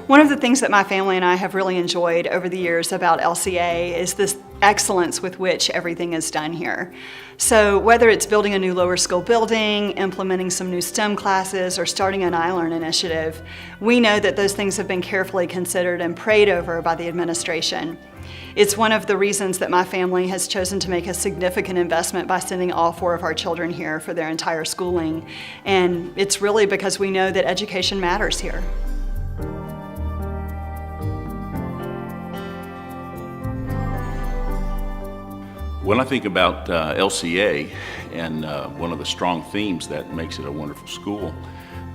One of the things that my family and I have really enjoyed over the years about LCA is this excellence with which everything is done here. So whether it's building a new lower school building, implementing some new STEM classes, or starting an iLearn initiative, we know that those things have been carefully considered and prayed over by the administration. It's one of the reasons that my family has chosen to make a significant investment by sending all 4 of our children here for their entire schooling. And it's really because we know that education matters here. When I think about LCA and one of the strong themes that makes it a wonderful school,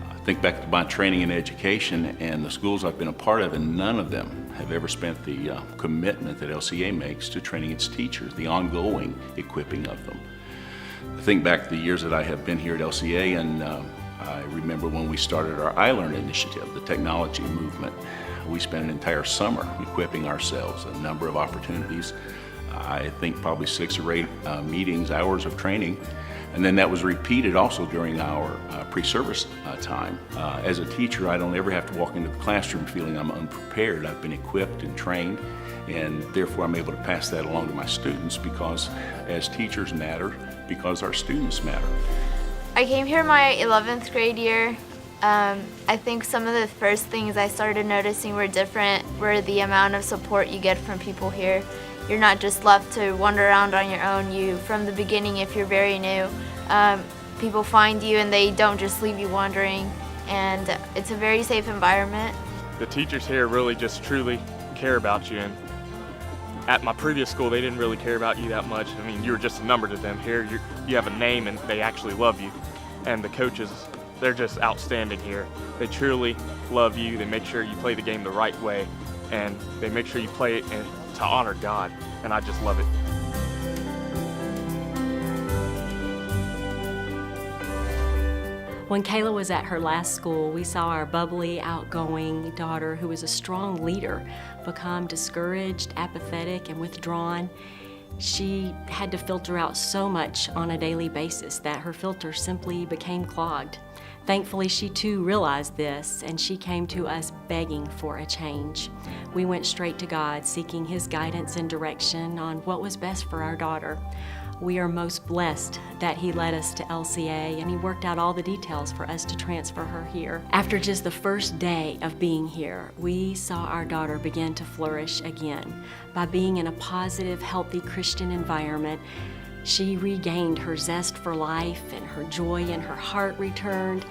I think back to my training in education and the schools I've been a part of, and none of them have ever spent the commitment that LCA makes to training its teachers, the ongoing equipping of them. I think back to the years that I have been here at LCA, and I remember when we started our iLearn initiative, the technology movement. We spent an entire summer equipping ourselves, a number of opportunities. I think probably 6 or 8 meetings, hours of training, and then that was repeated also during our pre-service time. As a teacher, I don't ever have to walk into the classroom feeling I'm unprepared. I've been equipped and trained, and therefore I'm able to pass that along to my students, because as teachers matter, because our students matter. I came here my 11th grade year. I think some of the first things I started noticing were different were the amount of support you get from people here. You're not just left to wander around on your own. From the beginning, if you're very new, people find you and they don't just leave you wandering, and it's a very safe environment. The teachers here really just truly care about you, and at my previous school, they didn't really care about you that much. I mean, you were just a number to them. Here, you have a name and they actually love you. And the coaches, they're just outstanding here. They truly love you. They make sure you play the game the right way, and they make sure you play it to honor God, and I just love it. When Kayla was at her last school, we saw our bubbly, outgoing daughter, who was a strong leader, become discouraged, apathetic, and withdrawn. She had to filter out so much on a daily basis that her filter simply became clogged. Thankfully, she too realized this, and she came to us begging for a change. We went straight to God, seeking His guidance and direction on what was best for our daughter. We are most blessed that He led us to LCA, and He worked out all the details for us to transfer her here. After just the first day of being here, we saw our daughter begin to flourish again. By being in a positive, healthy Christian environment, she regained her zest for life, and her joy in her heart returned,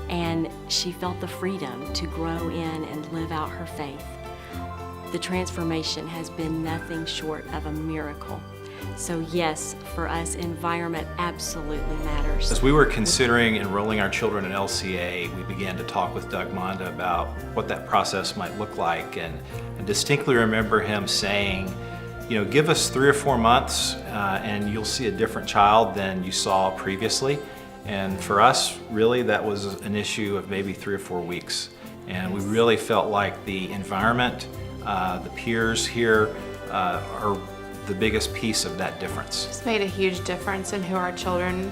and she felt the freedom to grow in and live out her faith. The transformation has been nothing short of a miracle. So yes, for us, environment absolutely matters. As we were considering enrolling our children in LCA, we began to talk with Doug Monda about what that process might look like, and I distinctly remember him saying, you know, give us 3 or 4 months and you'll see a different child than you saw previously. And for us, really, that was an issue of maybe 3 or 4 weeks. And we really felt like the environment, the peers here are the biggest piece of that difference. It's made a huge difference in who our children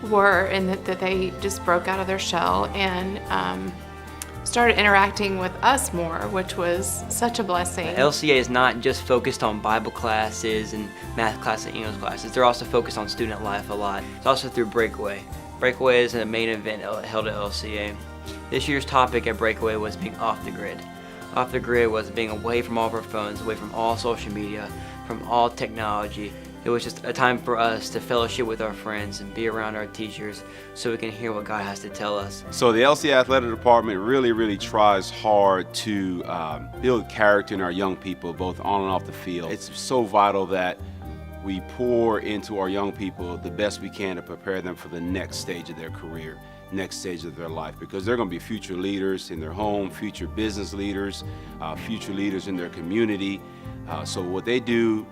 were, and that they just broke out of their shell and started interacting with us more, which was such a blessing. LCA is not just focused on Bible classes and math classes and English classes. They're also focused on student life a lot. It's also through Breakaway. Breakaway is a main event held at LCA. This year's topic at Breakaway was being off the grid. Off the grid was being away from all of our phones, away from all social media, from all technology. It was just a time for us to fellowship with our friends and be around our teachers so we can hear what God has to tell us. So the LCA Athletic Department really tries hard to build character in our young people, both on and off the field. It's so vital that we pour into our young people the best we can to prepare them for the next stage of their career, next stage of their life, because they're going to be future leaders in their home, future business leaders, future leaders in their community. So what they do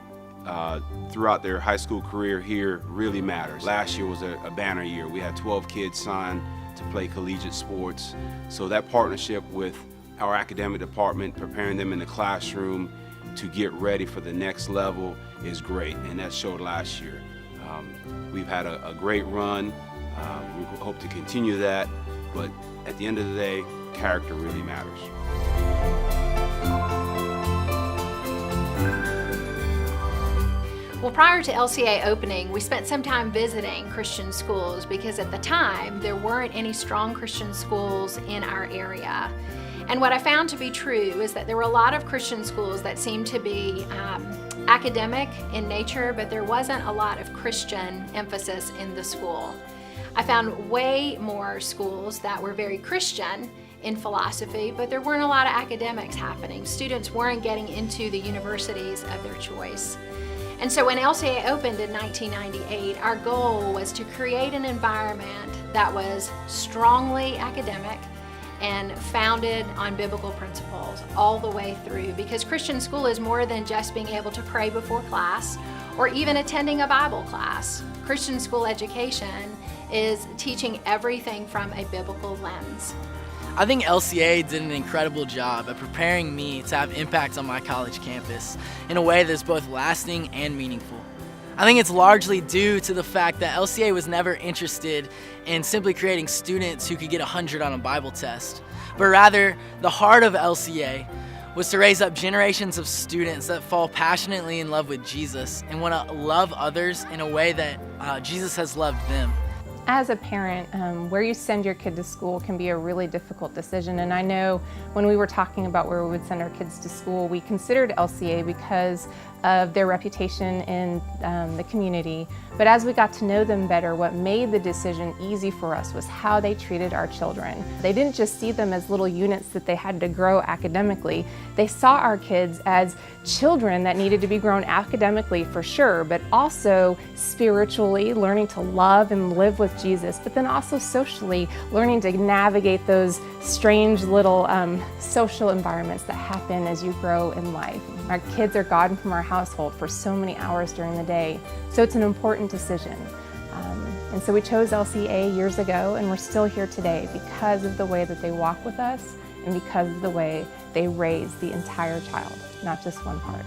throughout their high school career here really matters. Last year was a banner year. We had 12 kids signed to play collegiate sports. So that partnership with our academic department, preparing them in the classroom to get ready for the next level is great, and that showed last year. We've had a great run. We hope to continue that, but at the end of the day, character really matters. Well, prior to LCA opening, we spent some time visiting Christian schools because at the time there weren't any strong Christian schools in our area. And what I found to be true is that there were a lot of Christian schools that seemed to be academic in nature, but there wasn't a lot of Christian emphasis in the school. I found way more schools that were very Christian in philosophy, but there weren't a lot of academics happening. Students weren't getting into the universities of their choice. And so when LCA opened in 1998, our goal was to create an environment that was strongly academic and founded on biblical principles all the way through, because Christian school is more than just being able to pray before class or even attending a Bible class. Christian school education is teaching everything from a biblical lens. I think LCA did an incredible job at preparing me to have impact on my college campus in a way that's both lasting and meaningful. I think it's largely due to the fact that LCA was never interested in simply creating students who could get 100 on a Bible test, but rather the heart of LCA was to raise up generations of students that fall passionately in love with Jesus and want to love others in a way that Jesus has loved them. As a parent, where you send your kid to school can be a really difficult decision. And I know when we were talking about where we would send our kids to school, we considered LCA because of their reputation in the community. But as we got to know them better, what made the decision easy for us was how they treated our children. They didn't just see them as little units that they had to grow academically. They saw our kids as children that needed to be grown academically for sure, but also spiritually, learning to love and live with Jesus, but then also socially, learning to navigate those strange little social environments that happen as you grow in life. Our kids are gone from our household for so many hours during the day, so it's an important decision. And so we chose LCA years ago, and we're still here today because of the way that they walk with us and because of the way they raise the entire child, not just one part.